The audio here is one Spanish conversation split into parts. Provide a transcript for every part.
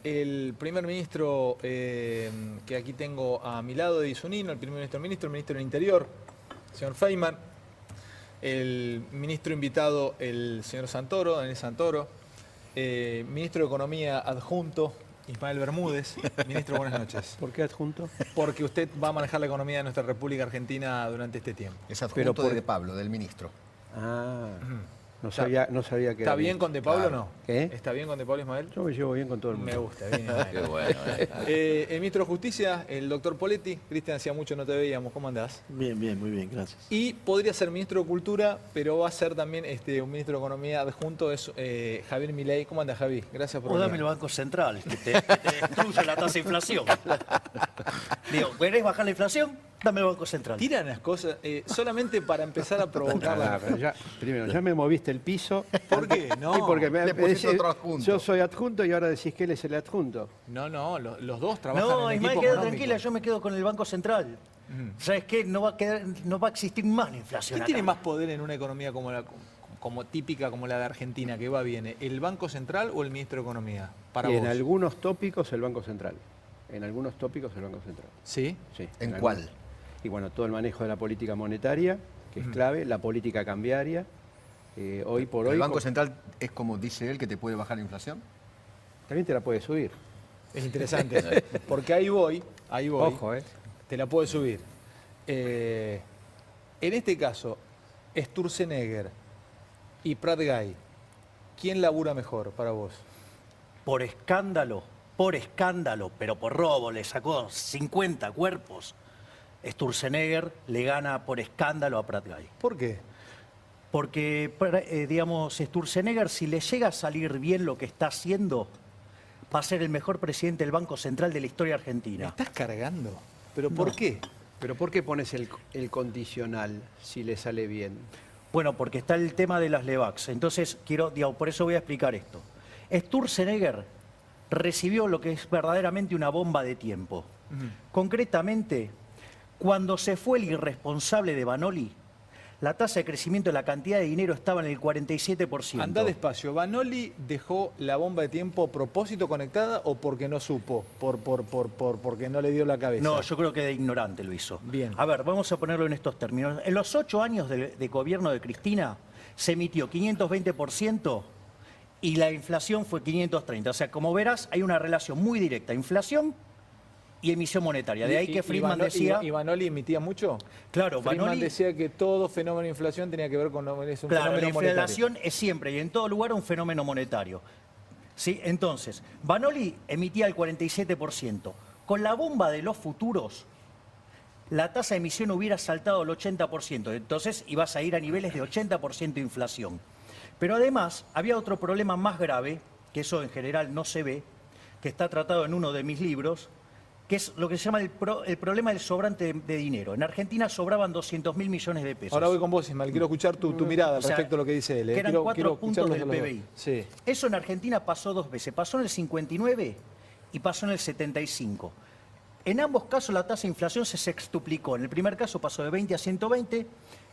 el primer ministro que aquí tengo a mi lado de Isunino, el primer ministro del Interior, señor Feynman, el ministro invitado, el señor Santoro, Daniel Santoro, ministro de Economía adjunto, Ismael Bermúdez. Ministro, buenas noches. ¿Por qué adjunto? Porque usted va a manejar la economía de nuestra República Argentina durante este tiempo. Es adjunto de Pablo, del ministro. Ah, no sabía que ¿Está era bien con De Pablo o Claro. no? ¿Qué? ¿Está bien con De Pablo, Ismael? Yo me llevo bien con todo el mundo. Me gusta, bien, Ismael. Qué bueno. El ministro de Justicia, el doctor Poletti. Cristian, hacía mucho no te veíamos, ¿cómo andás? Bien, bien, muy bien, gracias. Y podría ser ministro de Cultura, pero va a ser también un ministro de Economía adjunto, es Javier Milei. ¿Cómo andás, Javi? Gracias por O dame venir. el Banco Central, que te destruye la tasa de inflación. Digo, ¿querés bajar la inflación? Dame el Banco Central. Tiran las cosas solamente para empezar a provocar Pero primero, ya me moviste el piso. ¿Por qué? No, Sí, porque le pusiste otro adjunto. yo soy adjunto y ahora decís que él es el adjunto. no, los dos trabajan No, en Ismael, equipo queda económico. tranquila, yo me quedo con el Banco Central. ¿Sabes qué? No va a existir más la inflación. ¿Quién acá. tiene más poder en una economía como típica como la de Argentina, que va bien? ¿El Banco Central o el ministro de Economía? Para Y vos. en algunos tópicos el Banco Central. En algunos tópicos el Banco Central. ¿Sí? Sí. ¿En algunos. cuál? Y bueno, todo el manejo de la política monetaria, que es clave, la política cambiaria. Hoy por hoy. ¿El Banco Central es como dice él que te puede bajar la inflación? También te la puede subir. Es interesante, porque ahí voy, Ojo, te la puedo subir. En este caso, Sturzenegger y Prat-Gay, ¿quién labura mejor para vos? Por escándalo, pero por robo, le sacó 50 cuerpos. Sturzenegger le gana por escándalo a Prat-Gay. ¿Por qué? Porque, digamos, Sturzenegger, si le llega a salir bien lo que está haciendo, va a ser el mejor presidente del Banco Central de la historia ¿Me argentina. estás cargando? ¿Pero por qué? Pero ¿por qué pones el condicional si le sale bien? Bueno, porque está el tema de las LEVAX. Entonces, por eso voy a explicar esto. Sturzenegger recibió lo que es verdaderamente una bomba de tiempo. Concretamente, cuando se fue el irresponsable de Vanoli, la tasa de crecimiento de la cantidad de dinero estaba en el 47%. Anda despacio. ¿Vanoli dejó la bomba de tiempo a propósito conectada o porque no supo? Porque no le dio la cabeza. No, yo creo que de ignorante lo hizo. Bien. A ver, vamos a ponerlo en estos términos. En los 8 años de gobierno de Cristina se emitió 520% y la inflación fue 530%. O sea, como verás, hay una relación muy directa. Inflación y emisión monetaria. De ahí que Friedman decía... ¿Y Vanoli emitía mucho? Claro, Friedman Vanoli- decía que todo fenómeno de inflación tenía que ver con es un Claro, la fenómeno monetario. inflación es siempre y en todo lugar un fenómeno monetario. ¿Sí? Entonces, Vanoli emitía el 47%. Con la bomba de los futuros, la tasa de emisión hubiera saltado al 80%. Entonces, ibas a ir a niveles de 80% de inflación. Pero además, había otro problema más grave, que eso en general no se ve, que está tratado en uno de mis libros, que es lo que se llama el problema del sobrante de dinero. En Argentina sobraban 200.000 millones de pesos. Ahora voy con vos, Ismael. Quiero escuchar tu mirada O sea, respecto a lo que dice él. que eran Quiero 4 puntos escucharlos del a los dos. PBI. Sí. Eso en Argentina pasó 2 veces. Pasó en el 59 y pasó en el 75. En ambos casos la tasa de inflación se sextuplicó. En el primer caso pasó de 20 a 120,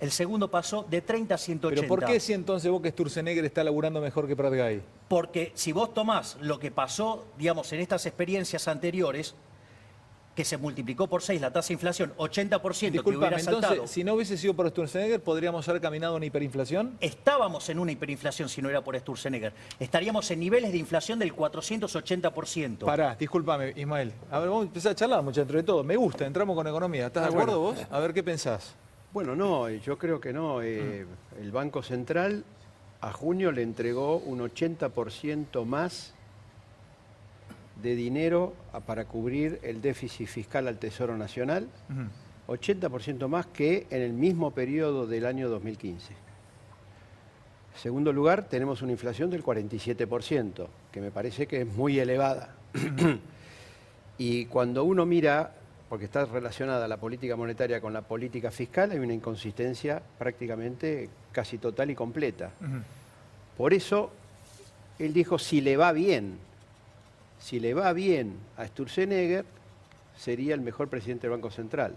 el segundo pasó de 30 a 180. Pero ¿por qué si entonces vos que Sturzenegger está laburando mejor que Prat-Gay? Porque si vos tomás lo que pasó, digamos, en estas experiencias anteriores, que se multiplicó por 6 la tasa de inflación, 80% que Disculpame, hubiera saltado. entonces, si no hubiese sido por Sturzenegger, ¿podríamos haber caminado una hiperinflación? Estábamos en una hiperinflación si no era por Sturzenegger. Estaríamos en niveles de inflación del 480%. Pará, discúlpame, Ismael. A ver, vamos a empezar a charlar, mucho entre todo. Me gusta, entramos con economía. ¿Estás de acuerdo vos? A ver, ¿qué pensás? Bueno, no, yo creo que no. El Banco Central a junio le entregó un 80% más de dinero para cubrir el déficit fiscal al Tesoro Nacional, 80% más que en el mismo periodo del año 2015. En segundo lugar, tenemos una inflación del 47%, que me parece que es muy elevada. Y cuando uno mira, porque está relacionada la política monetaria con la política fiscal, hay una inconsistencia prácticamente casi total y completa. Por eso, él dijo, si le va bien a Sturzenegger, sería el mejor presidente del Banco Central.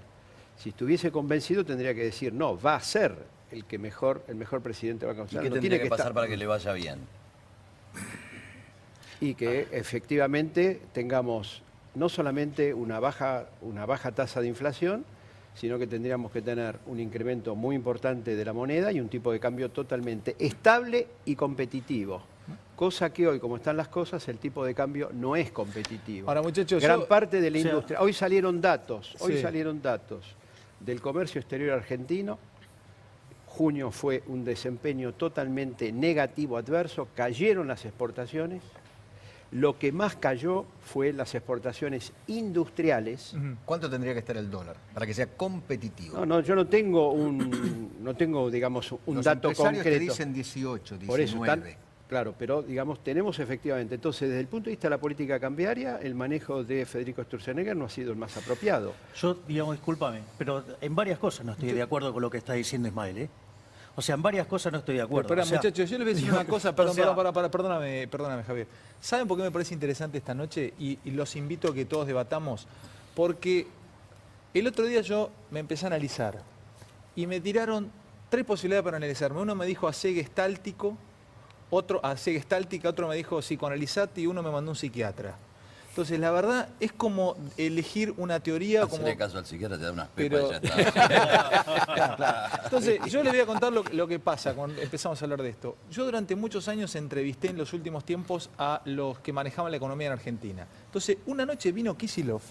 Si estuviese convencido, tendría que decir, no, va a ser el mejor presidente del Banco ¿Y Central. qué No tendría tiene que pasar estar- para que le vaya bien? y que efectivamente tengamos no solamente una baja tasa de inflación, sino que tendríamos que tener un incremento muy importante de la moneda y un tipo de cambio totalmente estable y competitivo. Cosa que hoy, como están las cosas, el tipo de cambio no es competitivo. Ahora, muchachos, gran parte de la o sea, industria. Hoy salieron datos Sí. del comercio exterior argentino. Junio fue un desempeño totalmente negativo, adverso. Cayeron las exportaciones. Lo que más cayó fue las exportaciones industriales. ¿Cuánto tendría que estar el dólar para que sea competitivo? No, yo no tengo digamos, un Los dato empresarios concreto. te dicen 18, 19. Por eso claro, pero digamos, tenemos efectivamente. Entonces, desde el punto de vista de la política cambiaria, el manejo de Federico Sturzenegger no ha sido el más apropiado. Yo, digamos, discúlpame, pero en varias cosas no estoy de acuerdo con lo que está diciendo Ismael, ¿eh? O sea, en varias cosas no estoy de acuerdo. Pero, O sea, muchachos, yo les voy a decir una cosa, perdón, o sea, perdóname, Javier. ¿Saben por qué me parece interesante esta noche? Y los invito a que todos debatamos. Porque el otro día yo me empecé a analizar y me tiraron 3 posibilidades para analizarme. Uno me dijo hacé gestáltica, otro me dijo psicoanalizate y uno me mandó un psiquiatra. Entonces, la verdad, es como elegir una teoría como... Hacerle caso al psiquiatra, te da unas Pero- pepas y ya está. Entonces, yo les voy a contar lo que pasa cuando empezamos a hablar de esto. Yo durante muchos años entrevisté en los últimos tiempos a los que manejaban la economía en Argentina. Entonces, una noche vino Kicillof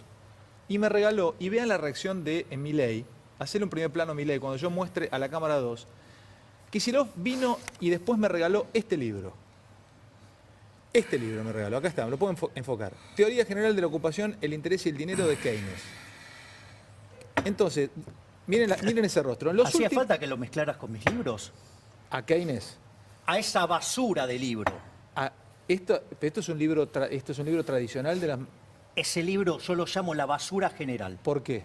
y me regaló, y vean la reacción de Milei, hacerle un primer plano a Milei, cuando yo muestre a la cámara 2, Kicillof vino y después me regaló este libro. Este libro me regaló, acá está, me lo puedo enfocar. Teoría General de la Ocupación, el interés y el dinero de Keynes. Entonces, miren ese rostro. En los ¿hacía últimos- falta que lo mezclaras con mis libros? A Keynes. A esa basura de libro. Esto es un libro tradicional de las... Ese libro yo lo llamo la basura general. ¿Por qué?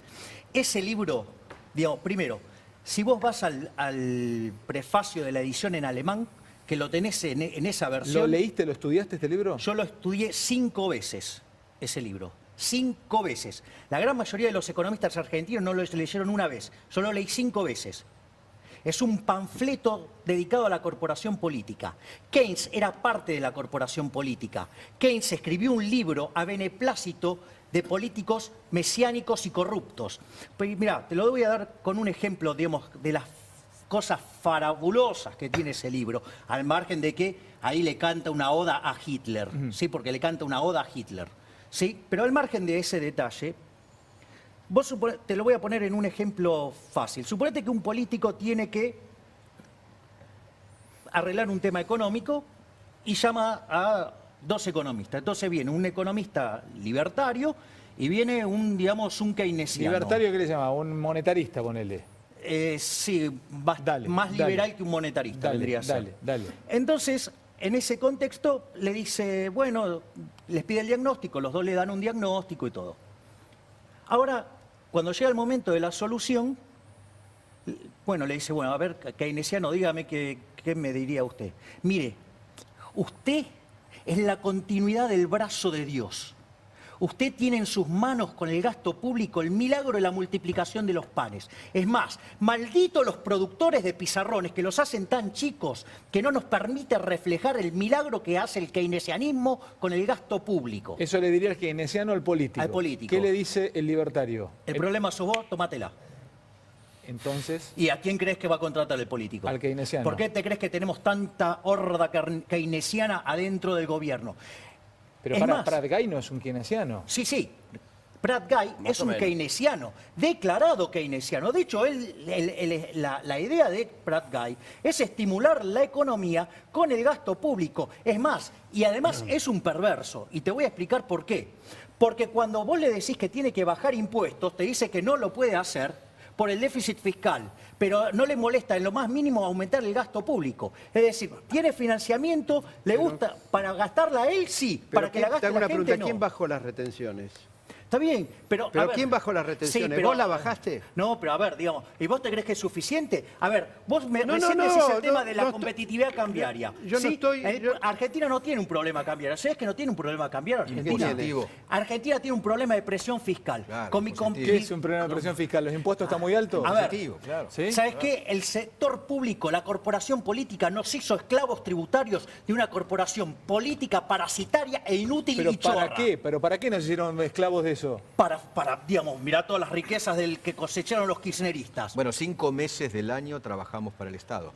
Ese libro, digamos, primero, si vos vas al prefacio de la edición en alemán, que lo tenés en esa versión... ¿Lo leíste, lo estudiaste este libro? Yo lo estudié 5 veces, ese libro. 5 veces. La gran mayoría de los economistas argentinos no lo leyeron una vez. Yo lo leí 5 veces. Es un panfleto dedicado a la corporación política. Keynes era parte de la corporación política. Keynes escribió un libro a beneplácito de políticos mesiánicos y corruptos. Pues, mirá, te lo voy a dar con un ejemplo, digamos, de las cosas farabulosas que tiene ese libro, al margen de que ahí le canta una oda a Hitler, ¿sí? Porque le canta una oda a Hitler, ¿sí? Pero al margen de ese detalle, te lo voy a poner en un ejemplo fácil. Suponete que un político tiene que arreglar un tema económico y llama a 2 economistas. Entonces viene un economista libertario y viene un keynesiano. ¿Libertario qué le llama? Un monetarista, ponele. Sí, más Dale, liberal que un monetarista Dale, vendría a ser. dale. Entonces, en ese contexto, le dice, bueno, les pide el diagnóstico, los 2 le dan un diagnóstico y todo. Ahora, cuando llega el momento de la solución, bueno, le dice, bueno, a ver, keynesiano, dígame qué me diría usted. Mire, usted es la continuidad del brazo de Dios. Usted tiene en sus manos con el gasto público el milagro de la multiplicación de los panes. Es más, malditos los productores de pizarrones que los hacen tan chicos que no nos permite reflejar el milagro que hace el keynesianismo con el gasto público. Eso le diría el keynesiano al político. Al político. ¿Qué le dice el libertario? El problema sos vos, tómatela. Entonces, ¿Y a quién crees que va a contratar el político? Al keynesiano. ¿Por qué te crees que tenemos tanta horda keynesiana adentro del gobierno? pero Es para más- Prat Guy no es un keynesiano. Sí. Pratt Guy es un keynesiano, declarado keynesiano. De hecho, la idea de Pratt Guy es estimular la economía con el gasto público. Es más, y además es un perverso. Y te voy a explicar por qué. Porque cuando vos le decís que tiene que bajar impuestos, te dice que no lo puede hacer por el déficit fiscal, pero no le molesta en lo más mínimo aumentar el gasto público. Es decir, tiene financiamiento, le gusta, para gastarla a él sí, Pero para que la te gaste hago la una gente pregunta, no. ¿quién bajó las retenciones? Está bien, pero... ¿Pero a ver, quién bajó las retenciones? sí, pero- ¿Vos la bajaste? No, pero a ver, digamos, ¿y vos te crees que es suficiente? A ver, vos me No, recién no, decís el no, tema no, de la no competitividad cambiaria. yo no ¿sí? estoy- yo- Argentina no tiene un problema cambiario. ¿Sabés que no tiene un problema cambiario Argentina? Positivo. Argentina tiene un problema de presión fiscal. Claro, Con mi positivo. ¿Qué es un problema de presión fiscal? ¿Los impuestos están muy altos? A ver, Positivo, claro. ¿Sí? ¿Sabes qué? El sector público, la corporación política, nos hizo esclavos tributarios de una corporación política parasitaria e inútil ¿Pero y para chorra. qué? ¿Pero para qué nos hicieron esclavos de eso? Para, digamos, mirá todas las riquezas del que cosecharon los kirchneristas. Bueno, 5 meses del año trabajamos para el Estado.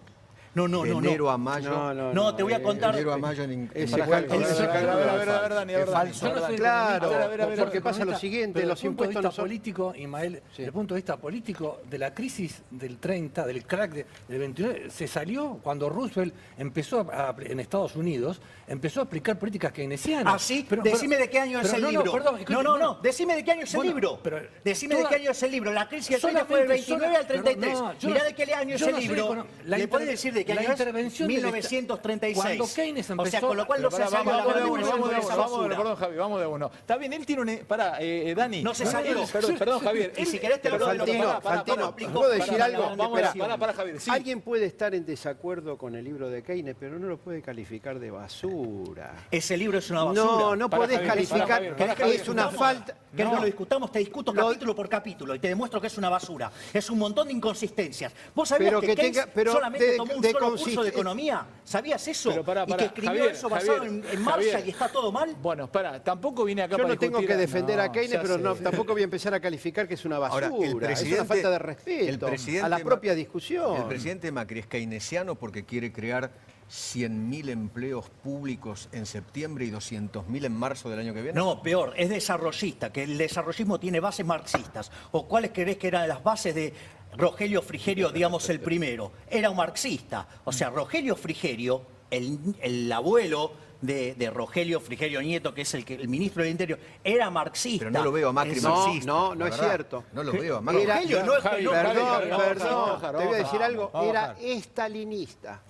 No, no, De no. enero no. a mayo. No, te voy a contar. De enero a mayo en Ese para cálculo- calcular- ese A ver, a ver, Dani, a ver, Es Dani. falso. Yo no soy Claro, economista, porque pasa lo siguiente, pero los desde el punto de impuestos vista no son... político, Ismael, desde el punto de vista político, de la crisis del 30, del crack del 29, se salió cuando Roosevelt empezó en Estados Unidos, empezó a aplicar políticas keynesianas. Ah, sí, Pero- decime de qué año es pero el no, libro. No, perdón, escuche, no, decime de qué año es el Bueno, libro. pero Decime de toda- qué año es el libro. La crisis del 30 fue del 29 al 33. Mirá de qué año es el libro. ¿Le podés decir de qué año es? 1936. Cuando Keynes empezó... O sea, con lo cual no se Pará, salió vamos de la uno, vamos de uno, esa vamos de uno, basura. perdón, Javi, vamos de uno. Está bien, él tiene un... Pará, Dani. No se salió. Perdón, Javier. Y si querés te Pero hablo de lo que Fantino, pará, Fantino, explico. ¿puedo decir Pará, algo? vamos, Espera. Pará, Javier, sí. Alguien puede estar en desacuerdo con el libro de Keynes, pero no lo puede calificar de basura. Ese libro es una basura. No, no Pará, podés Javier, calificar, pará, Javier, pará, es una discutamos? falta... ¿Querés que No. lo discutamos? Te discuto Lo- capítulo por capítulo y te demuestro que es una basura. Es un montón de inconsistencias. ¿Vos sabías Pero que que Keynes tenga- pero solamente de- tomó un de solo curso consiste- de economía? ¿Sabías eso? Pero pará, y que escribió Javier, eso basado Javier, en Marshall Javier. y está todo mal. Bueno, pará, tampoco vine acá Yo para no tengo discutir que defender a no, Keynes, ya pero sé. no, tampoco voy a empezar a calificar que es una basura. Ahora, es una falta de respeto a la propia discusión. El presidente Macri es keynesiano porque quiere crear 100.000 empleos públicos en septiembre y 200.000 en marzo del año que viene. No, peor, es desarrollista, que el desarrollismo tiene bases marxistas. ¿O cuáles crees que eran las bases de Rogelio Frigerio, digamos, el primero? Era un marxista. O sea, Rogelio Frigerio, el abuelo de Rogelio Frigerio Nieto, que es el ministro del Interior, era marxista. Pero no lo veo a Macri No, marxista. no la es verdad. cierto. No lo veo a Macri. Era- Rogelio, no es que no. Javi, Perdón, Javi, vamos a perdón, bajar, te voy a vamos decir a algo, bajar. era estalinista.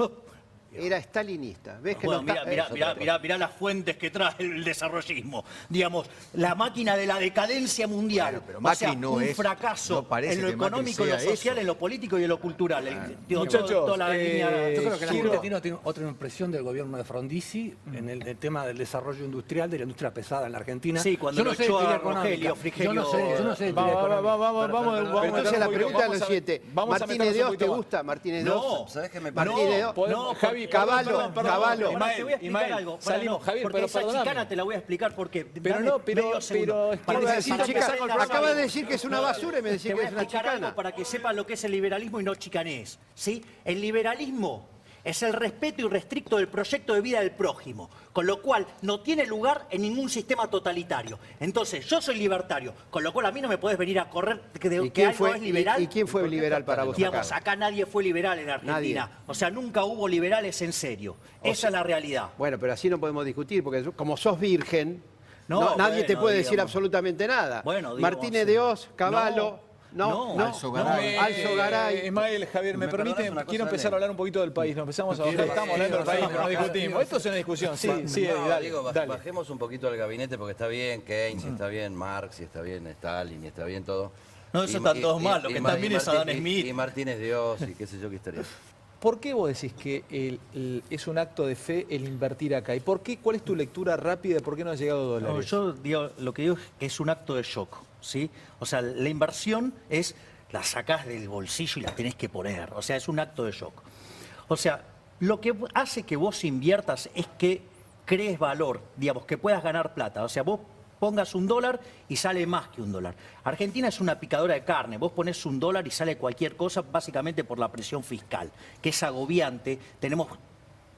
Era estalinista. ¿Ves que Bueno, no está- mirá las fuentes que trae el desarrollismo. Digamos, la máquina de la decadencia mundial. Bueno, pero o Macri sea, no un es- fracaso no parece en lo que Macri económico, en lo sea social, eso. en lo político y en lo cultural. Digo, Muchachos, toda la línea- Yo creo que la Giro. gente tiene otra impresión del gobierno de Frondizi en el tema del desarrollo industrial, de la industria pesada en la Argentina. Sí, cuando Yo lo sé de echó a teoría económica. Rogelio Frigerio. Yo no sé de teoría Vamos, económica. vamos, Pero- vamos. Pero entonces la pregunta es Vamos lo a- siguiente. vamos a ¿Martínez meternos de un Oz te poquito gusta? ¿Martínez de No, Oz? ¿Sabés qué me Martínez parece? de Oz. Podemos- Javi, Caballo, Caballo. Ismael, te voy a explicar Ismael, algo. salimos, Javier, porque pero esa perdóname. chicana te la voy a explicar porque... Pero dame no, pero- medio segundo. pero es que Para iba a que decir, sepas chica, lo que es la acaba de razón. decir que es una basura y me decís Te que voy a es una explicar algo chicana. para que sepas lo que es el liberalismo y no chicanees. ¿Sí? El liberalismo es el respeto irrestricto del proyecto de vida del prójimo, con lo cual no tiene lugar en ningún sistema totalitario. Entonces, yo soy libertario, con lo cual a mí no me podés venir a correr ¿Y que quién algo fue, es liberal. y quién fue liberal para vos Digamos, acá? acá nadie fue liberal en Argentina. Nadie. O sea, nunca hubo liberales en serio. Esa es la realidad. Bueno, pero así no podemos discutir, porque como sos virgen, No, nadie te bueno, puede decir digamos. absolutamente nada. Bueno, digamos, Martínez de Oz, Caballo, no, Alzogaray. Alzogaray. Ismael, Javier, me ¿Me permite, perdonas una quiero cosa, empezar a Dani? hablar un poquito del país. Nos empezamos a bajar, estamos hablando del país, pero no discutimos. Esto es una discusión, sí, sí, Eddie, No, dale, digo, dale. bajemos un poquito al gabinete porque está bien Keynes, y está bien Marx, y está bien Stalin, y está bien todo. No, eso Y- están y- todos y- mal, lo y que Ma- también y es Martín- Adam Smith. Y Martínez Dios, y qué sé yo qué historia. ¿Por qué vos decís que es un acto de fe el invertir acá? ¿Y por qué? ¿Cuál es tu lectura rápida de por qué no ha llegado No, dólares? yo digo, lo que digo es que es un acto de shock, ¿sí? O sea, la inversión es, la sacás del bolsillo y la tenés que poner. O sea, es un acto de shock. O sea, lo que hace que vos inviertas es que crees valor, digamos, que puedas ganar plata. O sea, vos pongas $1 y sale más que $1. Argentina es una picadora de carne. Vos ponés $1 y sale cualquier cosa básicamente por la presión fiscal, que es agobiante. Tenemos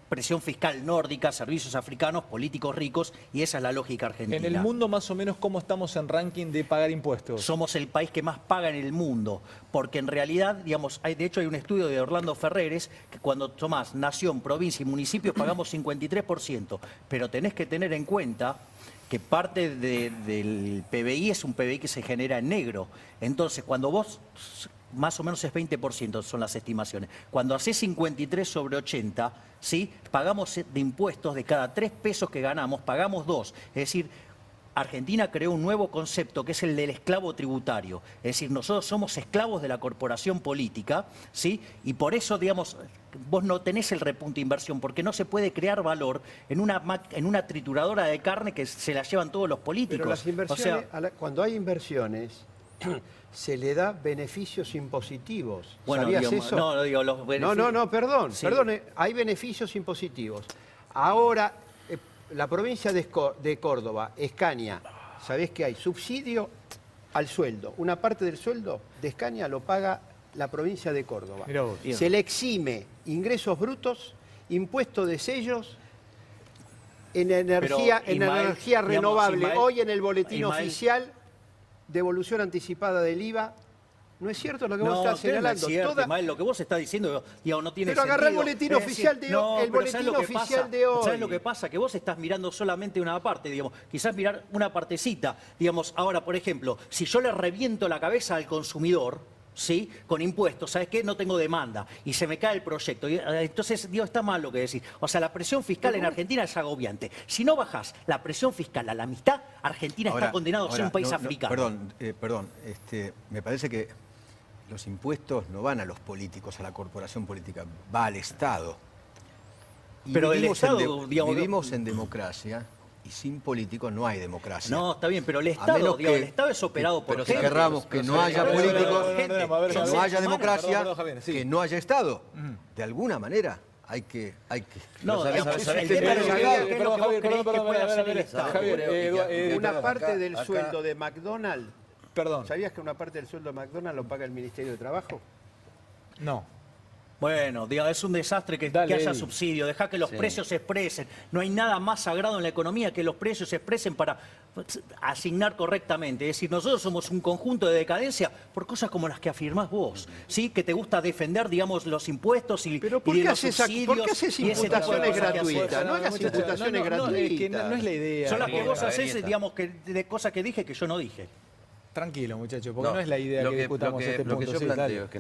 presión fiscal nórdica, servicios africanos, políticos ricos, y esa es la lógica argentina. En el mundo, más o menos, ¿cómo estamos en ranking de pagar impuestos? Somos el país que más paga en el mundo, porque en realidad, digamos, de hecho hay un estudio de Orlando Ferreres que cuando tomás nación, provincia y municipio pagamos 53%, pero tenés que tener en cuenta que parte del PBI es un PBI que se genera en negro. Entonces, cuando vos, más o menos es 20%, son las estimaciones. Cuando haces 53 sobre 80, ¿sí? Pagamos de impuestos de cada 3 pesos que ganamos, pagamos 2. Es decir, Argentina creó un nuevo concepto que es el del esclavo tributario. Es decir, nosotros somos esclavos de la corporación política, ¿sí? Y por eso, digamos, vos no tenés el repunte de inversión, porque no se puede crear valor en una trituradora de carne que se la llevan todos los políticos. Pero las O inversiones, sea, cuando hay inversiones, se le da beneficios impositivos. bueno, ¿Sabías digamos, eso? no, digo, los No, perdón, Sí. perdón, hay beneficios impositivos. Ahora, la provincia de Córdoba, Escaña, ¿sabés que hay? Subsidio al sueldo. Una parte del sueldo de Escaña lo paga la provincia de Córdoba. Mirá vos. Se le exime ingresos brutos, impuesto de sellos, en energía, Pero, Ismael, energía digamos, renovable. Ismael, Hoy en el boletín Ismael. oficial, devolución anticipada del IVA. ¿No es cierto lo que vos No, estás que no es señalando? cierto, Toda- Ismael, lo que vos estás diciendo, digamos, no tiene Pero sentido. agarrá el boletín Es oficial de hoy, el pero ¿sabés boletín lo que oficial pasa? de hoy. ¿Sabés lo que pasa? Que vos estás mirando solamente una parte, digamos, quizás mirar una partecita. Digamos, ahora, por ejemplo, si yo le reviento la cabeza al consumidor, ¿sí? Con impuestos, ¿sabes qué? No tengo demanda y se me cae el proyecto. Y, entonces, digo, está mal lo que decís. O sea, la presión fiscal en Argentina es agobiante. Si no bajás la presión fiscal a la mitad, Argentina está condenado a ser un país africano. Perdón, me parece que los impuestos no van a los políticos, a la corporación política, va al Estado. Y Pero el vivimos Estado, digamos, vivimos en democracia y sin políticos no hay democracia. No, está bien, pero el A Estado, menos digamos, que- el Estado es operado por Pero si gente. querramos que no haya no, no, políticos, no, no, no, no, que a ver, no Javier. haya democracia, Perdón, Javier, sí. que no haya Estado. De alguna manera hay que No, Pero digamos, ¿sabés el qué? tema es Pero, ¿qué es lo que perdón, vos Javier, creés que perdón, puede a ver, hacer a ver, el Estado? Javier, Una acá- parte del acá- sueldo de McDonald's, Perdón. ¿sabías que una parte del sueldo de McDonald's lo paga el Ministerio de Trabajo? No. Bueno, digamos, es un desastre que Dale, haya Eddie. subsidio, dejar que los Sí. precios se expresen. No hay nada más sagrado en la economía que los precios se expresen para asignar correctamente. Es decir, nosotros somos un conjunto de decadencia por cosas como las que afirmás vos, ¿sí? Que te gusta defender, digamos, los impuestos y, Pero ¿por y qué los haces subsidios ¿por qué haces y ese tipo de imputaciones cosas que haces. gratuitas? No hagas Muchachos, imputaciones no, es que gratuitas. no es la idea. Son las que Bien, vos a ver, haces, está. digamos, de cosas que dije que yo no dije. Tranquilo, muchachos, porque no es la idea que discutamos este lo que punto. yo Sí, planteo dale. es que